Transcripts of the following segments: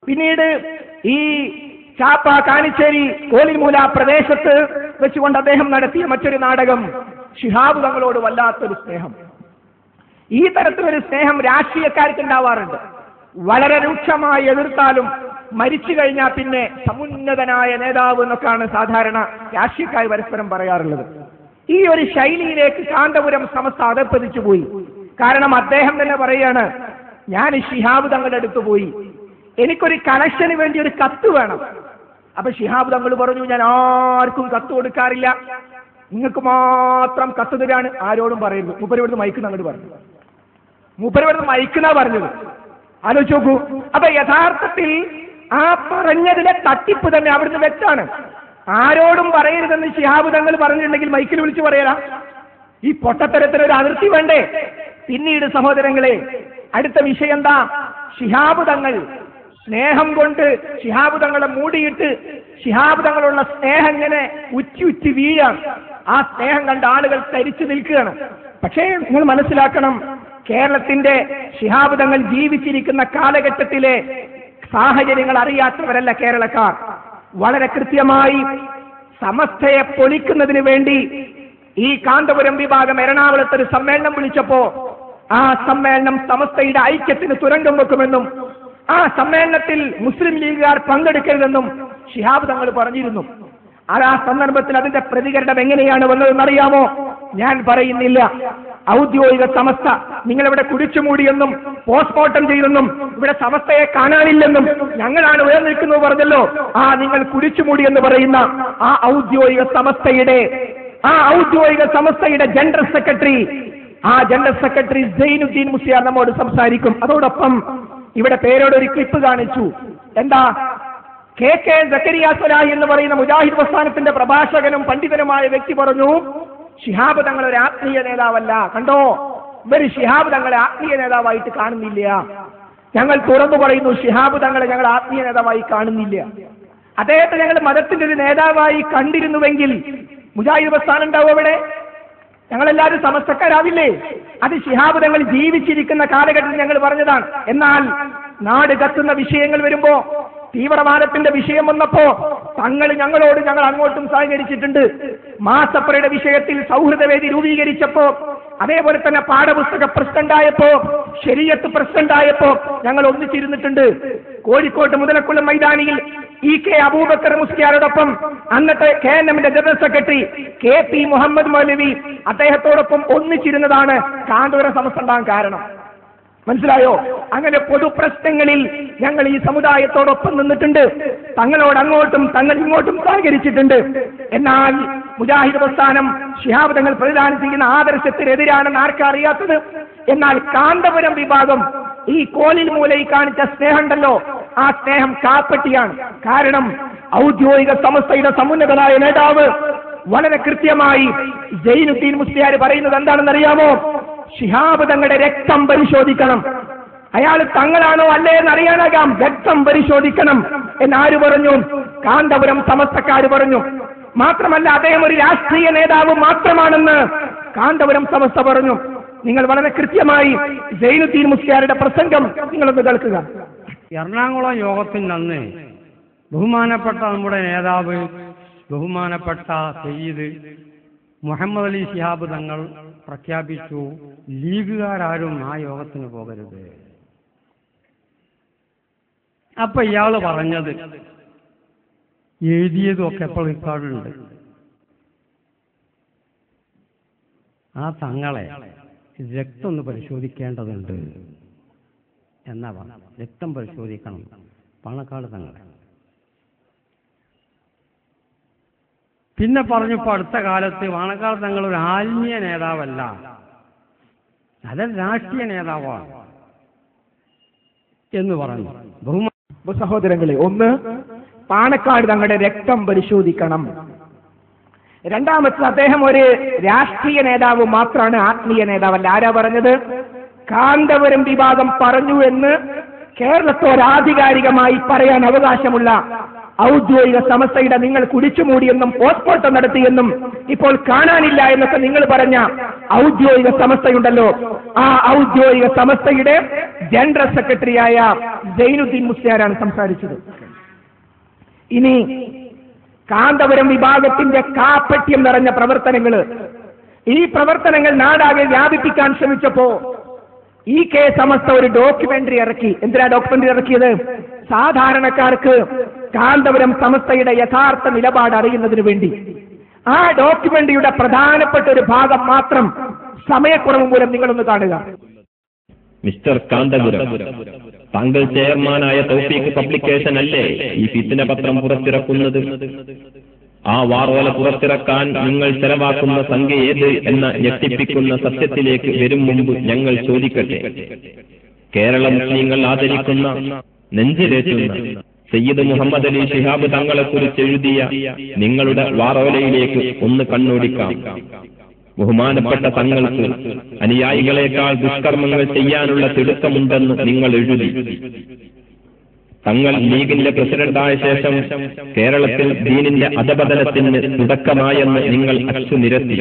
പിന്നീട് ഈ ചാപ്പ കാണിച്ചേരി കോലിമൂല പ്രദേശത്ത് വെച്ചുകൊണ്ട് അദ്ദേഹം നടത്തിയ മറ്റൊരു നാടകം ശിഹാബ് തങ്ങളോട് വല്ലാത്തൊരു സ്നേഹം. ഈ തരത്തിലൊരു സ്നേഹം രാഷ്ട്രീയക്കാർക്ക് ഉണ്ടാവാറുണ്ട്. വളരെ രൂക്ഷമായി എതിർത്താലും മരിച്ചു കഴിഞ്ഞാൽ പിന്നെ സമുന്നതനായ നേതാവ് എന്നൊക്കെയാണ് സാധാരണ രാഷ്ട്രീയക്കാർ പരസ്പരം പറയാറുള്ളത്. ഈ ഒരു ശൈലിയിലേക്ക് കാന്തപുരം സമസ്ത അധപ്പതിച്ചു പോയി. കാരണം അദ്ദേഹം തന്നെ പറയാണ്, ഞാൻ ശിഹാബ് തങ്ങളുടെ അടുത്ത് പോയി, എനിക്കൊരു കണക്ഷന് വേണ്ടി ഒരു കത്ത് വേണം. അപ്പൊ ശിഹാബ് തങ്ങൾ പറഞ്ഞു, ഞാൻ ആർക്കും കത്ത് കൊടുക്കാറില്ല, നിങ്ങൾക്ക് മാത്രം കത്ത് തരാണ്, ആരോടും പറയുന്നു. മൂപ്പരിവിടുന്ന് മയക്കുന്ന അങ്ങോട്ട് പറഞ്ഞു. മൂപ്പരിവിടുന്ന് മയക്കുന്ന പറഞ്ഞത് ആലോചിച്ച് നോക്കൂ. അപ്പൊ യഥാർത്ഥത്തിൽ ആ പറഞ്ഞതിലെ തട്ടിപ്പ് തന്നെ അവിടുന്ന് വ്യക്തമാണ്. ആരോടും പറയരുതെന്ന് ശിഹാബ് തങ്ങൾ പറഞ്ഞിട്ടുണ്ടെങ്കിൽ മൈക്കിൽ വിളിച്ചു പറയലാ. ഈ പൊട്ടത്തരത്തിനൊരു അതിർത്തി വേണ്ടേ? പിന്നീട് സഹോദരങ്ങളെ, അടുത്ത വിഷയം എന്താ? ശിഹാബ് തങ്ങൾ സ്നേഹം കൊണ്ട് ശിഹാബ് തങ്ങളെ മൂടിയിട്ട് ശിഹാബ് തങ്ങളുള്ള സ്നേഹം ഇങ്ങനെ ഉറ്റി വീഴാൻ. ആ സ്നേഹം കണ്ട ആളുകൾ തരിച്ചു നിൽക്കുകയാണ്. പക്ഷേ നിങ്ങൾ മനസ്സിലാക്കണം, കേരളത്തിന്റെ ശിഹാബ് തങ്ങൾ ജീവിച്ചിരിക്കുന്ന കാലഘട്ടത്തിലെ സാഹചര്യങ്ങൾ അറിയാത്തവരല്ല കേരളക്കാർ. വളരെ കൃത്യമായി സമസ്തയെ പൊളിക്കുന്നതിന് വേണ്ടി ഈ കാന്തപുരം വിഭാഗം എറണാകുളത്ത് ഒരു സമ്മേളനം വിളിച്ചപ്പോ ആ സമ്മേളനം സമസ്തയുടെ ഐക്യത്തിന് തുരങ്കം വെക്കുമെന്നും ആ സമ്മേളനത്തിൽ മുസ്ലിം ലീഗുകാർ പങ്കെടുക്കരുതെന്നും ശിഹാബ് തങ്ങൾ പറഞ്ഞിരുന്നു. ആ സന്ദർഭത്തിൽ അതിന്റെ പ്രതികരണം എങ്ങനെയാണ് വന്നതെന്നറിയാമോ? ഞാൻ പറയുന്നില്ല. ഔദ്യോഗിക സമസ്ത നിങ്ങളിവിടെ കുടിച്ചുമൂടിയെന്നും പോസ്റ്റ്മോർട്ടം ചെയ്തെന്നും ഇവിടെ സമസ്തയെ കാണാനില്ലെന്നും ഞങ്ങളാണ് ഉയർന്നിരിക്കുന്നത് പറഞ്ഞല്ലോ. നിങ്ങൾ കുടിച്ചുമൂടിയെന്ന് പറയുന്ന ആ ഔദ്യോഗിക സമസ്തയുടെ ജനറൽ സെക്രട്ടറി സൈനുദ്ദീൻ മുസ്ലിയാർ നമ്മോട് സംസാരിക്കും. അതോടൊപ്പം ഇവിടെ പേരോടൊരു ക്ലിപ്പ് കാണിച്ചു. എന്താ? കെ സക്കരിയ സ്വലാഹി എന്ന് പറയുന്ന മുജാഹിദ് പ്രസ്ഥാനത്തിന്റെ പ്രഭാഷകനും പണ്ഡിതനുമായ വ്യക്തി പറഞ്ഞു, ശിഹാബ് തങ്ങൾ ഒരു ആത്മീയ നേതാവല്ല. കണ്ടോ, ഇവര് ശിഹാബ് തങ്ങളെ ആത്മീയ നേതാവായിട്ട് കാണുന്നില്ല. ഞങ്ങൾ തുറന്നു പറയുന്നു, ശിഹാബ് തങ്ങളെ ഞങ്ങൾ ആത്മീയ നേതാവായി കാണുന്നില്ല. അദ്ദേഹത്തെ ഞങ്ങൾ മതത്തിന്റെ ഒരു നേതാവായി കണ്ടിരുന്നുവെങ്കിൽ മുജാഹിദ് പ്രസ്ഥാനം ഉണ്ടാവും അവിടെ. ഞങ്ങളെല്ലാവരും സമസ്തക്കാരാവില്ലേ? അത് ശിഹാബ് തങ്ങൾ ജീവിച്ചിരിക്കുന്ന കാലഘട്ടത്തിൽ ഞങ്ങൾ പറഞ്ഞതാണ്. എന്നാൽ നാട് കത്തുന്ന വിഷയങ്ങൾ വരുമ്പോ, തീവ്രവാദത്തിന്റെ വിഷയം വന്നപ്പോ ഞങ്ങൾ അങ്ങോട്ടും സഹകരിച്ചിട്ടുണ്ട്. മാസപ്പറയുടെ വിഷയത്തിൽ സൗഹൃദവേദി രൂപീകരിച്ചപ്പോ, അതേപോലെ തന്നെ പാഠപുസ്തക പ്രസിഡന്റായപ്പോ, ശരീഅത്ത് പ്രസിഡന്റായപ്പോ ഞങ്ങൾ ഒന്നിച്ചിരുന്നിട്ടുണ്ട്. കോഴിക്കോട്ട് മുതലക്കുളം മൈതാനിയിൽ EK അബൂബക്കർ മുസ്ലിയാരോടൊപ്പം അന്നത്തെ KNMന്റെ ജനറൽ സെക്രട്ടറി KP മുഹമ്മദ് മൗലവി അദ്ദേഹത്തോടൊപ്പം ഒന്നിച്ചിരുന്നതാണ് കാന്തപുരം സമസ്ത ഉണ്ടാകാൻ കാരണം. മനസ്സിലായോ? അങ്ങനെ പൊതുപ്രശ്നങ്ങളിൽ ഞങ്ങൾ ഈ സമുദായത്തോടൊപ്പം നിന്നിട്ടുണ്ട്. തങ്ങളോട് അങ്ങോട്ടും തങ്ങൾ ഇങ്ങോട്ടും സഹകരിച്ചിട്ടുണ്ട്. എന്നാൽ മുജാഹിദ് പ്രസ്ഥാനം ശിഹാബ് തങ്ങൾ പ്രതിദാനം ചെയ്യുന്ന ആദർശത്തിനെതിരാണെന്ന് ആർക്കാ അറിയാത്തത്? എന്നാൽ കാന്തപുരം വിഭാഗം ഈ കോലിൽ മൂലയിൽ കാണിച്ച സ്നേഹമുണ്ടല്ലോ, ആ സ്നേഹം കാപ്പട്ടിയാണ്. കാരണം ഔദ്യോഗിക സമസ്തയുടെ സമുന്നതനായ നേതാവ് വളരെ കൃത്യമായി സൈനുദ്ദീൻ മുസ്ലിയാർ പറയുന്നത് എന്താണെന്നറിയാമോ? ശിഹാബ് തങ്ങളുടെ രക്തം പരിശോധിക്കണം. അയാൾ തങ്ങളാണോ അല്ലേ എന്നറിയാനാകാം, രക്തം പരിശോധിക്കണം എന്നാര് പറഞ്ഞു? കാന്തപുരം സമസ്തക്കാർ പറഞ്ഞു. മാത്രമല്ല, അദ്ദേഹം ഒരു രാഷ്ട്രീയ നേതാവ് മാത്രമാണെന്ന് കാന്തപുരം സമസ്ത പറഞ്ഞു. നിങ്ങൾ വളരെ കൃത്യമായി സൈനുദ്ദീൻ മുസ്ലിയാരുടെ പ്രസംഗം നിങ്ങളൊന്ന് കേൾക്കുക. എറണാകുളം യോഗത്തിന് അന്ന് ബഹുമാനപ്പെട്ട നമ്മുടെ നേതാവ് ബഹുമാനപ്പെട്ട സയ്യിദ് മുഹമ്മദ് അലി ശിഹാബ് തങ്ങൾ പ്രഖ്യാപിച്ചു, ലീഗുകാരും ആ യോഗത്തിന് പോകരുത്. അപ്പൊ ഇയാള് പറഞ്ഞത് എഴുതിയതും ഒക്കെ ഇപ്പോൾ റെക്കോർഡുണ്ട്. ആ തങ്ങളെ രക്തം ഒന്ന് പരിശോധിക്കേണ്ടതുണ്ട് എന്നാ പറഞ്ഞു. രക്തം പരിശോധിക്കണം പാണക്കാട് തങ്ങളെ. പിന്നെ പറഞ്ഞപ്പോ അടുത്ത കാലത്ത് പാണക്കാട് തങ്ങൾ ഒരു ആത്മീയ നേതാവല്ല, അതൊരു രാഷ്ട്രീയ നേതാവാണ് എന്ന് പറഞ്ഞു. സഹോദരങ്ങളെ, ഒന്ന്, പാണക്കാട് തങ്ങളുടെ രക്തം പരിശോധിക്കണം. രണ്ടാമത്തെ, അദ്ദേഹം ഒരു രാഷ്ട്രീയ നേതാവ് മാത്രമാണ്, ആത്മീയ നേതാവല്ല. ആരാ പറഞ്ഞത്? കാന്തപുരം വിഭാഗം പറഞ്ഞു എന്ന് കേരളത്തോട് ആധികാരികമായി പറയാൻ അവകാശമുള്ള ഔദ്യോഗിക സമസ്തയുടെ നിങ്ങൾ കുടിച്ചുമൂടിയെന്നും പോസ്റ്റ്മോർട്ടം നടത്തിയെന്നും ഇപ്പോൾ കാണാനില്ല എന്നൊക്കെ നിങ്ങൾ പറഞ്ഞ ഔദ്യോഗിക സമസ്തയുണ്ടല്ലോ, ആ ഔദ്യോഗിക സമസ്തയുടെ ജനറൽ സെക്രട്ടറിയായ സൈനുദ്ദീൻ മുസ്ലിയാരാണ് സംസാരിച്ചത്. ഇനി കാന്തപുരം വിഭാഗത്തിന്റെ കാപ്പട്യം നിറഞ്ഞ പ്രവർത്തനങ്ങൾ, ഈ പ്രവർത്തനങ്ങൾ നാടാകെ വ്യാപിപ്പിക്കാൻ ശ്രമിച്ചപ്പോ ഈ കെ സമസ്ത ഒരു ഡോക്യുമെന്ററി ഇറക്കി. എന്തിനാ ഡോക്യുമെന്ററി ഇറക്കിയത്? സാധാരണക്കാർക്ക് കാന്തപുരം സമസ്തയുടെ യഥാർത്ഥ നിലപാട് അറിയുന്നതിന് വേണ്ടി. ആ ഡോക്യുമെന്ററിയുടെ പ്രധാനപ്പെട്ട ഒരു ഭാഗം മാത്രം സമയക്കുറവ് മൂലം നിങ്ങളൊന്ന് കാണുക. മിസ്റ്റർ കാന്തപുരം, താങ്കൾ ചെയർമാനായ തൗഫീഖ് പബ്ലിക്കേഷൻ അല്ലേ ഈ ഫിത്ന പത്രം പുറത്തിറക്കുന്നത്? ആ വാറോല പുറത്തിറക്കാൻ നിങ്ങൾ ചെലവാക്കുന്ന സംഖ്യ ഏത് എന്ന ഞെട്ടിപ്പിക്കുന്ന സത്യത്തിലേക്ക് വരും മുമ്പ് ഞങ്ങൾ ചോദിക്കട്ടെ. കേരള മുസ്ലിങ്ങൾ ആദരിക്കുന്ന, നെഞ്ചിലേറ്റുന്ന സയ്യിദ് മുഹമ്മദ് അലി ശിഹാബ് തങ്ങളെക്കുറിച്ച് എഴുതിയ നിങ്ങളുടെ വാറോലയിലേക്ക് ഒന്ന് കണ്ണോടിക്കാം. ബഹുമാനപ്പെട്ട തങ്ങൾക്ക് അനുയായികളെക്കാൾ ദുഷ്കർമ്മങ്ങൾ ചെയ്യാനുള്ള തിടുക്കമുണ്ടെന്ന് നിങ്ങൾ എഴുതി. തങ്ങൾ ലീഗിന്റെ പ്രസിഡന്റായ ശേഷം കേരളത്തിൽ ദീനിന്റെ അധപതനത്തിന് തുടക്കമായെന്ന് നിങ്ങൾ അച്ചുനിരത്തി.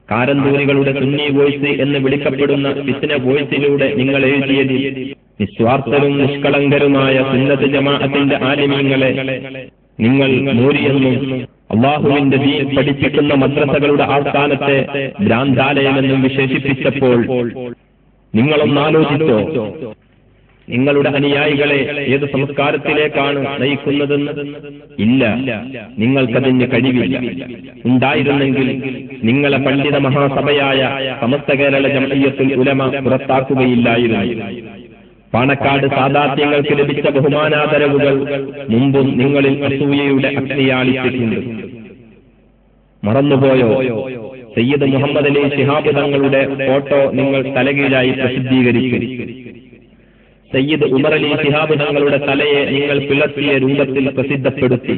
കാരന്തൂരികളുടെ സുന്നി വോയിസ് എന്ന് വിളിക്കപ്പെടുന്ന ഫിത്ന വോയിസിലൂടെ നിങ്ങൾ എഴുതിയത് നിസ്വാർത്ഥരും നിഷ്കളങ്കരുമായ സുന്നത്ത് ജമാഅത്തിന്റെ ആലിമീങ്ങളെ നിങ്ങൾ മൂരിയെന്നും അള്ളാഹുവിന്റെ ദീൻ പഠിപ്പിക്കുന്ന മദ്രസകളുടെ ആസ്ഥാനത്തെ ഭ്രാന്താലയമെന്നും വിശേഷിപ്പിച്ചപ്പോൾ നിങ്ങളൊന്നാലോചിച്ചോ? നിങ്ങളുടെ അനുയായികളെ ഏത് സംസ്കാരത്തിലേക്കാണ് നയിക്കുന്നതെന്ന്? ഇല്ല, നിങ്ങൾക്കതിന് കഴിവില്ല. ഉണ്ടായിരുന്നെങ്കിൽ നിങ്ങളെ പണ്ഡിത മഹാസഭയായ സമസ്ത കേരള ജംഇയ്യത്തുൽ ഉലമ പുറത്താക്കുകയില്ലായിരുന്നു. പാണക്കാട് സാദാത്യങ്ങൾക്ക് ലഭിച്ച ബഹുമാനാദരവുകൾ മുമ്പും നിങ്ങളിൽ അസൂയയുടെ അഗ്നിയാളിച്ചിട്ടുണ്ട്. മറന്നുപോയോ? സയ്യിദ് മുഹമ്മദ് അലി ശിഹാബ് തങ്ങളുടെ ഫോട്ടോ നിങ്ങൾ തലകീഴായി പ്രസിദ്ധീകരിച്ചു. സയ്യിദ് ഉമർ അലി ശിഹാബ് തങ്ങളുടെ തലയെ നിങ്ങൾ പിളർത്തിയ രൂപത്തിൽ പ്രസിദ്ധപ്പെടുത്തി.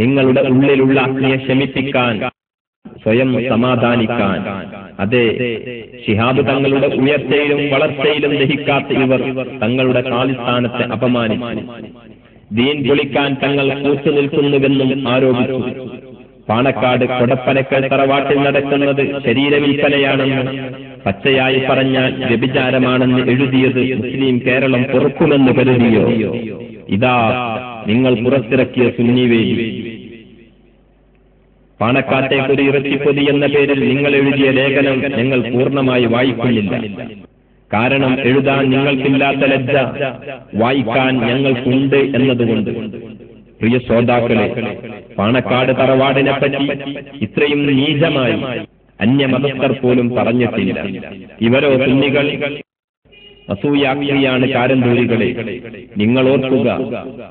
നിങ്ങളുടെ ഉള്ളിലുള്ള അഗ്നിയെ ശമിപ്പിക്കാൻ, സ്വയം സമാധാനിക്കാൻ. അതെ, ശിഹാബ് തങ്ങളുടെ ഉയർച്ചയിലും വളർച്ചയിലും ദഹിക്കാത്ത ഇവർ തങ്ങളുടെ കാലിസ്ഥാനത്തെ അപമാനിച്ചു. ദീൻ പൊളിക്കാൻ തങ്ങൾ കൂട്ടുനിൽക്കുന്നുവെന്നും ആരോപിച്ചു. പാണക്കാട് കൊടപ്പനക്കൽ തറവാട്ടിൽ നടക്കുന്നത് ശരീരവിൽപ്പനയാണെന്ന്, പച്ചയായി പറഞ്ഞാൽ വ്യഭിചാരമാണെന്ന് എഴുതിയത് മുസ്ലിം കേരളം പൊറുക്കുമെന്ന് കരുതിയോ? ഇതാ നിങ്ങൾ പുറത്തിറക്കിയ സുന്നിവേലി. പാണക്കാട്ടേക്കൊരു ഇറച്ചിപ്പൊതി എന്ന പേരിൽ നിങ്ങൾ എഴുതിയ ലേഖനം ഞങ്ങൾ പൂർണ്ണമായി വായിക്കുന്നില്ല. കാരണം എഴുതാൻ നിങ്ങൾക്കില്ലാത്ത ലജ്ജ വായിക്കാൻ ഞങ്ങൾക്കുണ്ട് എന്നതുകൊണ്ട്. പ്രിയ ശ്രോതാക്കളെ, പാണക്കാട് തറവാടിനെ പറ്റി ഇത്രയും നീചമായി അന്യമതസ്ഥർ പോലും പറഞ്ഞിട്ടില്ല. ഇവരോ സുന്നികൾ അസൂയാക്ഷിയാണ് കാരന്തൂരികളെ. നിങ്ങൾ ഓർക്കുക,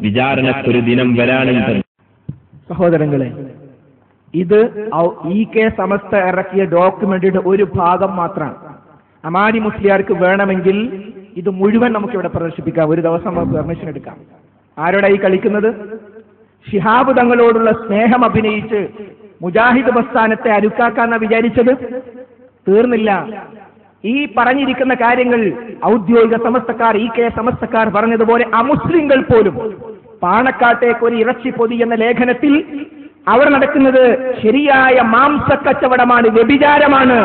വിചാരണക്കൊരു ദിനം വരാനുണ്ട്. സഹോദരങ്ങളെ, ഇത് ഈ കെ സമസ്ത ഇറക്കിയ ഡോക്യുമെന്റിന്റെ ഒരു ഭാഗം മാത്രമാണ്. അമാനി മുസ്ലിയാർക്ക് വേണമെങ്കിൽ ഇത് മുഴുവൻ നമുക്കിവിടെ പ്രദർശിപ്പിക്കാം. ഒരു ദിവസം നമുക്ക് പെർമിഷൻ എടുക്കാം. ആരോടായി കളിക്കുന്നത്? ശിഹാബ് തങ്ങളോടുള്ള സ്നേഹം അഭിനയിച്ച് മുജാഹിദ് പ്രസ്ഥാനത്തെ അരുക്കാക്കാന്ന വിചാരിച്ചത്? തീർന്നില്ല. ഈ പറഞ്ഞിരിക്കുന്ന കാര്യങ്ങൾ ഔദ്യോഗിക സമസ്തക്കാർ, ഈ കെ സമസ്തക്കാർ പറഞ്ഞതുപോലെ അമുസ്ലിങ്ങൾ പോലും പാണക്കാട്ടേക്ക് ഒരു ഇറച്ചി പൊതി എന്ന ലേഖനത്തിൽ അവർ നടക്കുന്നത് ശരിയായ മാംസക്കച്ചവടമാണ്, വ്യഭിചാരമാണ്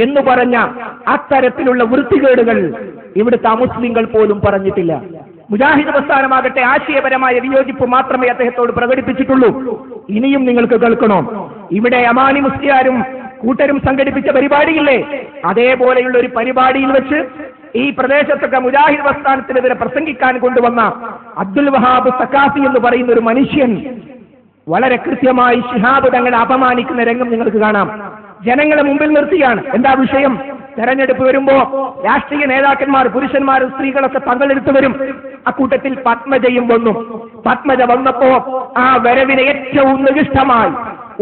എന്ന് പറഞ്ഞ അത്തരത്തിലുള്ള വൃത്തികേടുകൾ ഇവിടുത്തെ അമുസ്ലിങ്ങൾ പോലും പറഞ്ഞിട്ടില്ല. മുജാഹിദ് പ്രസ്ഥാനമാകട്ടെ ആശയപരമായ വിയോജിപ്പ് മാത്രമേ അദ്ദേഹത്തോട് പ്രകടിപ്പിച്ചിട്ടുള്ളൂ. ഇനിയും നിങ്ങൾക്ക് കേൾക്കണോ? ഇവിടെ അമാനി മുസ്ലിയാരും കൂട്ടരും സംഘടിപ്പിച്ച പരിപാടിയില്ലേ, അതേപോലെയുള്ള ഒരു പരിപാടിയിൽ വെച്ച് ഈ പ്രദേശത്തൊക്കെ മുജാഹിദ് പ്രസ്ഥാനത്തിനെതിരെ പ്രസംഗിക്കാൻ കൊണ്ടുവന്ന അബ്ദുൽ വഹാബ് സക്കാഫി എന്ന് പറയുന്ന ഒരു മനുഷ്യൻ വളരെ കൃത്യമായി ശിഹാബ് തങ്ങളെ അപമാനിക്കുന്ന രംഗം നിങ്ങൾക്ക് കാണാം. ജനങ്ങളെ മുമ്പിൽ നിർത്തിയാണ്. എന്താ വിഷയം? തെരഞ്ഞെടുപ്പ് വരുമ്പോ രാഷ്ട്രീയ നേതാക്കന്മാർ, പുരുഷന്മാരും സ്ത്രീകളൊക്കെ തങ്ങളെടുത്ത് വരും. അക്കൂട്ടത്തിൽ പത്മജയും വന്നു. പത്മജ വന്നപ്പോ ആ വരവിനെ ഏറ്റവും നികൃഷ്ടമായി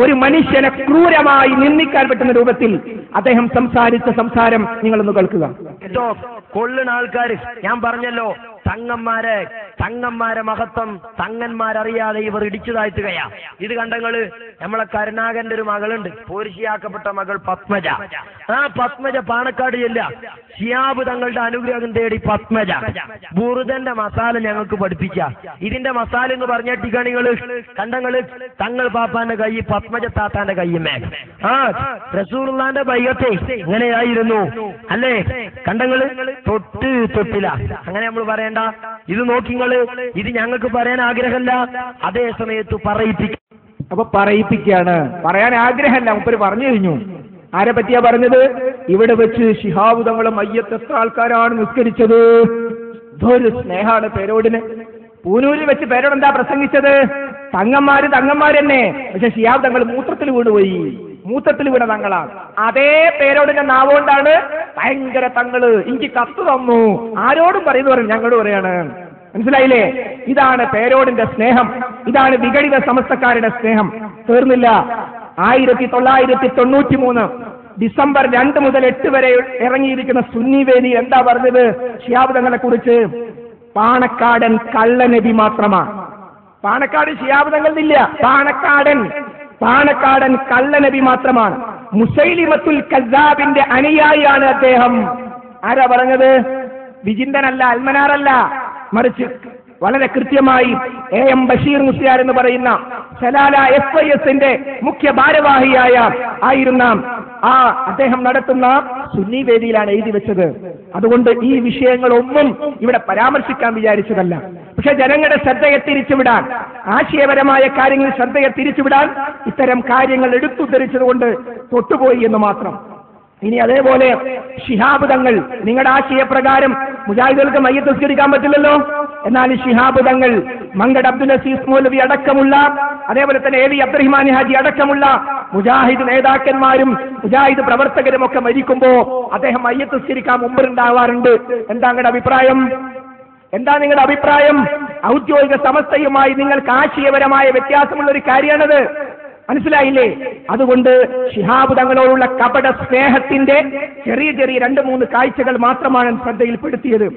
ഒരു മനുഷ്യനെ ക്രൂരമായി നിന്ദിക്കാൻ പറ്റുന്ന രൂപത്തിൽ അദ്ദേഹം സംസാരിച്ച സംസാരം നിങ്ങളൊന്ന് കേൾക്കുക. കൊള്ളുന്ന ആൾക്കാർ, ഞാൻ പറഞ്ഞല്ലോ, തങ്ങന്മാരെ തങ്ങന്മാരെ മഹത്വം തങ്ങന്മാരറിയാതെ ഇവർ ഇടിച്ചു താഴ്ത്തുകയാ. ഇത് കണ്ടങ്ങള് നമ്മളെ കരുണാകരന്റെ ഒരു മകളുണ്ട്, പോരിശിയാക്കപ്പെട്ട മകൾ പത്മജ. ആ പത്മജ പാണക്കാട് ചെല്ല ശിഹാബ് തങ്ങളുടെ അനുഗ്രഹം തേടി പത്മജ ബുറുദന്റെ മസാല ഞങ്ങൾക്ക് പഠിപ്പിച്ച. ഇതിന്റെ മസാല എന്ന് പറഞ്ഞിട്ടിക്കണികള് കണ്ടങ്ങള് തങ്ങൾ പാപ്പാന്റെ കൈ പത്മജ താത്താന്റെ കയ്യുമേ. ആ റസൂലുള്ളാന്റെ ബൈഅത്തെ ഇങ്ങനെയായിരുന്നു അല്ലേ? കണ്ടങ്ങള് തൊട്ടില്ല അങ്ങനെ നമ്മൾ പറയണ്ട. ഇത് നോക്കിങ്ങള്, ഇത് ഞങ്ങൾക്ക് പറയാൻ ആഗ്രഹമല്ല, അതേ സമയത്ത് പറയിപ്പിക്കും. അപ്പൊ പറയിപ്പിക്കാണ്, പറയാൻ ആഗ്രഹമല്ല, മുപ്പര് പറഞ്ഞു കഴിഞ്ഞു. ആരെ പറ്റിയാ പറഞ്ഞത്? ഇവിടെ വെച്ച് ശിഹാബ് തങ്ങളും മയ്യത്ത് എത്ര ആൾക്കാരാണ് നിസ്കരിച്ചത്. ഇതൊരു സ്നേഹാണ് പേരോടിന്. പൂനൂരിൽ വെച്ച് പേരോട് എന്താ പ്രസംഗിച്ചത്? തങ്ങന്മാര് തന്നെ. പക്ഷെ ശിഹാബ് തങ്ങൾ മൂത്രത്തിൽ വീണുപോയി. മൂത്രത്തിൽ വീണ തങ്ങളാണ്. അതേ പേരോടിന്റെ നാവുകൊണ്ടാണ് ഭയങ്കര തങ്ങള് എനിക്ക് കത്ത് തന്നു, ആരോടും പറയുന്നു ഞങ്ങളോട് പറയാണ്. മനസ്സിലായില്ലേ? ഇതാണ് പേരോടിന്റെ സ്നേഹം, ഇതാണ് വിഘടിത സമസ്തക്കാരുടെ സ്നേഹം. തീർന്നില്ല. 1993 ഡിസംബർ 2 മുതൽ 8 വരെ ഇറങ്ങിയിരിക്കുന്ന സുന്നി വേദി എന്താ പറഞ്ഞത് ശിഹാബ് തങ്ങളെ കുറിച്ച്? പാണക്കാടൻ കള്ളനബി മാത്രമാണ്. പാണക്കാട് ശിഹാബ് തങ്ങളില്ല, പാണക്കാടൻ കള്ളനബി മാത്രമാണ്. മുസൈലിമത്തുൽ കസ്സാബിന്റെ അനുയായിയാണ് അദ്ദേഹം. ആരാ പറഞ്ഞത്? വിജിന്തനല്ല, അൽമനാറല്ല, മറിച്ച് വളരെ കൃത്യമായി AM ബഷീർ മുസ്ലിയാർ എന്ന് പറയുന്ന സലാല FIS-ന്റെ മുഖ്യ ഭാരവാഹിയായ ആയിരുന്ന അദ്ദേഹം നടത്തുന്ന സുന്നി വേദിയിലാണ് എഴുതി വെച്ചത്. അതുകൊണ്ട് ഈ വിഷയങ്ങളൊന്നും ഇവിടെ പരാമർശിക്കാൻ വിചാരിച്ചതല്ല. പക്ഷെ ജനങ്ങളുടെ ശ്രദ്ധയെ തിരിച്ചുവിടാൻ, ആശയപരമായ കാര്യങ്ങളിൽ ശ്രദ്ധയെ തിരിച്ചുവിടാൻ ഇത്തരം കാര്യങ്ങൾ എടുത്തുദ്ധരിച്ചതുകൊണ്ട് തൊട്ടുപോയി എന്ന് മാത്രം. ഇനി അതേപോലെ ശിഹാബ് തങ്ങൾ, നിങ്ങളുടെ ആശയപ്രകാരം മുജാഹിദുകൾക്ക് മയ്യത്ത് നിസ്കരിക്കാൻ പറ്റില്ലല്ലോ. എന്നാൽ ശിഹാബ് തങ്ങൾ, മങ്കട് അബ്ദുൽ അസീസ് മൗലവി അടക്കമുള്ള, അതേപോലെ തന്നെ AV അബ്ദുറഹിമാൻ ഹാജി അടക്കമുള്ള മുജാഹിദ് നേതാക്കന്മാരും മുജാഹിദ് പ്രവർത്തകരും ഒക്കെ മരിക്കുമ്പോ അദ്ദേഹം മയ്യത്ത് നിസ്കരിക്കാൻ മുമ്പുണ്ടാവാറുണ്ട്. എന്താ നിങ്ങളുടെ അഭിപ്രായം? ഔദ്യോഗിക സമസ്തയുമായി നിങ്ങൾക്ക് ആശയപരമായ വ്യത്യാസമുള്ള ഒരു കാര്യമാണത്. മനസ്സിലായില്ലേ? അതുകൊണ്ട് ശിഹാബ് തങ്ങളോടുള്ള കപട സ്നേഹത്തിന്റെ ചെറിയ 2-3 കാഴ്ചകൾ മാത്രമാണ് ശ്രദ്ധയിൽപ്പെടുത്തിയത്.